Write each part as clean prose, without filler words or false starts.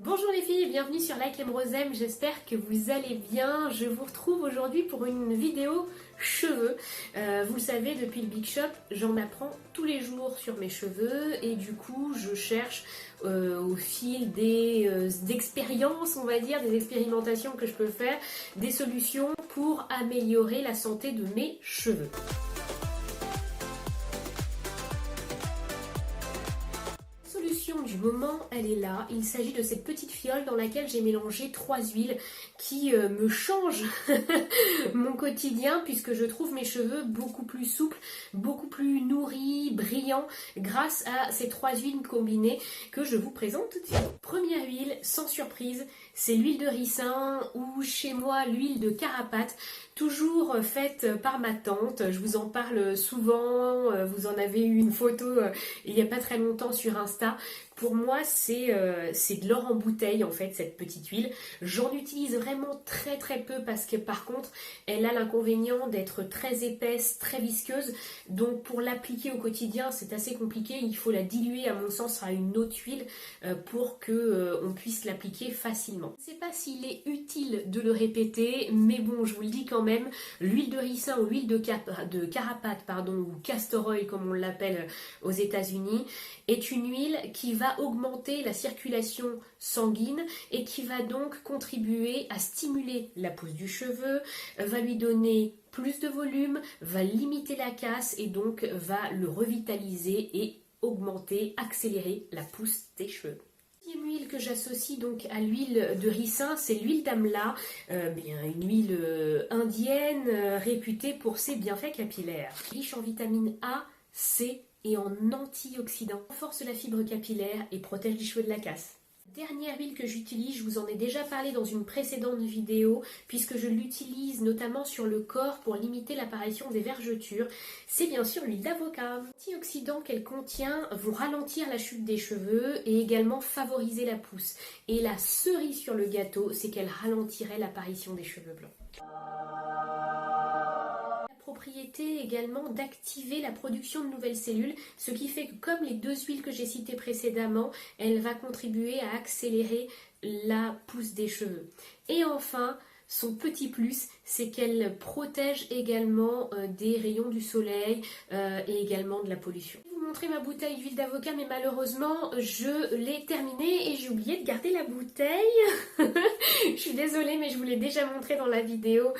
Bonjour les filles, bienvenue sur Like M Rosem, j'espère que vous allez bien. Je vous retrouve aujourd'hui pour une vidéo cheveux. Vous le savez, depuis le Big Shop, j'en apprends tous les jours sur mes cheveux et du coup je cherche au fil d'expériences, on va dire, des expérimentations que je peux faire, des solutions pour améliorer la santé de mes cheveux. Du moment, elle est là. Il s'agit de cette petite fiole dans laquelle j'ai mélangé 3 huiles qui me changent mon quotidien puisque je trouve mes cheveux beaucoup plus souples, beaucoup plus nourris, brillants grâce à ces 3 huiles combinées que je vous présente tout de suite. Première huile, sans surprise, c'est l'huile de ricin ou chez moi l'huile de carapate, toujours faite par ma tante. Je vous en parle souvent, vous en avez eu une photo il n'y a pas très longtemps sur Insta. Pour moi, c'est de l'or en bouteille en fait, cette petite huile. J'en utilise vraiment très peu parce que par contre, elle a l'inconvénient d'être très épaisse, très visqueuse. Donc pour l'appliquer au quotidien, c'est assez compliqué. Il faut la diluer à mon sens à une autre huile pour qu'on puisse l'appliquer facilement. Je ne sais pas s'il est utile de le répéter, mais bon, je vous le dis quand même, l'huile de ricin ou l'huile de carapate, ou castor oil comme on l'appelle aux États-Unis, est une huile qui va augmenter la circulation sanguine et qui va donc contribuer à stimuler la pousse du cheveu, va lui donner plus de volume, va limiter la casse et donc va le revitaliser et augmenter, accélérer la pousse des cheveux. Deuxième huile que j'associe donc à l'huile de ricin, c'est l'huile d'amla, une huile indienne réputée pour ses bienfaits capillaires. Riche en vitamine A, C et en antioxydants, renforce la fibre capillaire et protège les cheveux de la casse. Dernière huile que j'utilise, je vous en ai déjà parlé dans une précédente vidéo, puisque je l'utilise notamment sur le corps pour limiter l'apparition des vergetures, c'est bien sûr l'huile d'avocat. Les antioxydants qu'elle contient vont ralentir la chute des cheveux et également favoriser la pousse. Et la cerise sur le gâteau, c'est qu'elle ralentirait l'apparition des cheveux blancs. Propriété également d'activer la production de nouvelles cellules, ce qui fait que comme les deux huiles que j'ai citées précédemment, elle va contribuer à accélérer la pousse des cheveux. Et enfin, son petit plus, c'est qu'elle protège également des rayons du soleil et également de la pollution. Je vais vous montrer ma bouteille d'huile d'avocat, mais malheureusement, je l'ai terminée et j'ai oublié de garder la bouteille. Je suis désolée, mais je vous l'ai déjà montré dans la vidéo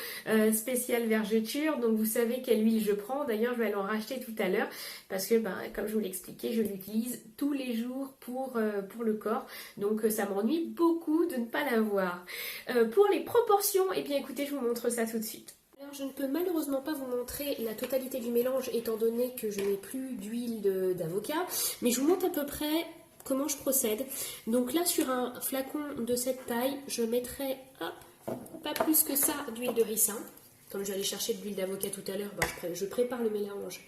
spéciale vergeture. Donc vous savez quelle huile je prends. D'ailleurs, je vais aller en racheter tout à l'heure parce que, comme je vous l'ai expliqué, je l'utilise tous les jours pour le corps. Donc ça m'ennuie beaucoup de ne pas l'avoir. Pour les proportions, eh bien écoutez, je vous montre ça tout de suite. Alors je ne peux malheureusement pas vous montrer la totalité du mélange étant donné que je n'ai plus d'huile d'avocat, mais je vous montre à peu près comment je procède. Donc là, sur un flacon de cette taille, je mettrai pas plus que ça d'huile de ricin. Comme je vais aller chercher de l'huile d'avocat tout à l'heure, je prépare le mélange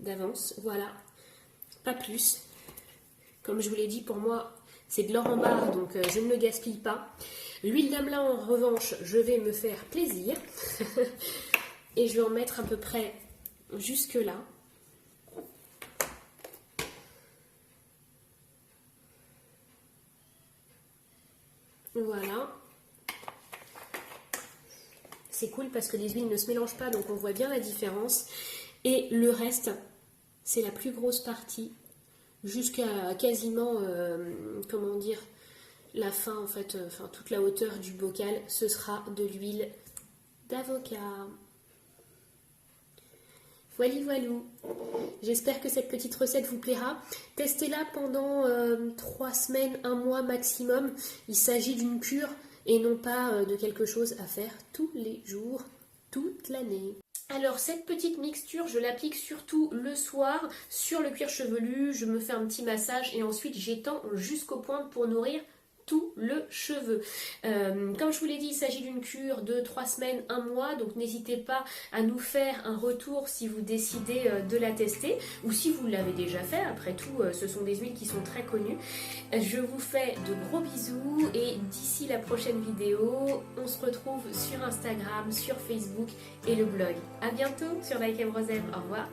d'avance. Voilà, pas plus. Comme je vous l'ai dit, pour moi, c'est de l'or en barre, donc je ne le gaspille pas. L'huile d'amla, en revanche, je vais me faire plaisir. Et je vais en mettre à peu près jusque là. Voilà. C'est cool parce que les huiles ne se mélangent pas, donc on voit bien la différence. Et le reste, c'est la plus grosse partie, jusqu'à quasiment, la fin en fait, toute la hauteur du bocal, ce sera de l'huile d'avocat. Voilou. J'espère que cette petite recette vous plaira. Testez-la pendant 3 semaines, 1 mois maximum. Il s'agit d'une cure et non pas de quelque chose à faire tous les jours, toute l'année. Alors cette petite mixture, je l'applique surtout le soir sur le cuir chevelu. Je me fais un petit massage et ensuite j'étends jusqu'aux pointes pour nourrir tout le cheveu. Comme je vous l'ai dit, il s'agit d'une cure de 3 semaines, 1 mois, donc n'hésitez pas à nous faire un retour si vous décidez de la tester ou si vous l'avez déjà fait. Après tout, ce sont des huiles qui sont très connues. Je vous fais de gros bisous et d'ici la prochaine vidéo, on se retrouve sur Instagram, sur Facebook et le blog. A bientôt sur Like M Rosem. Au revoir.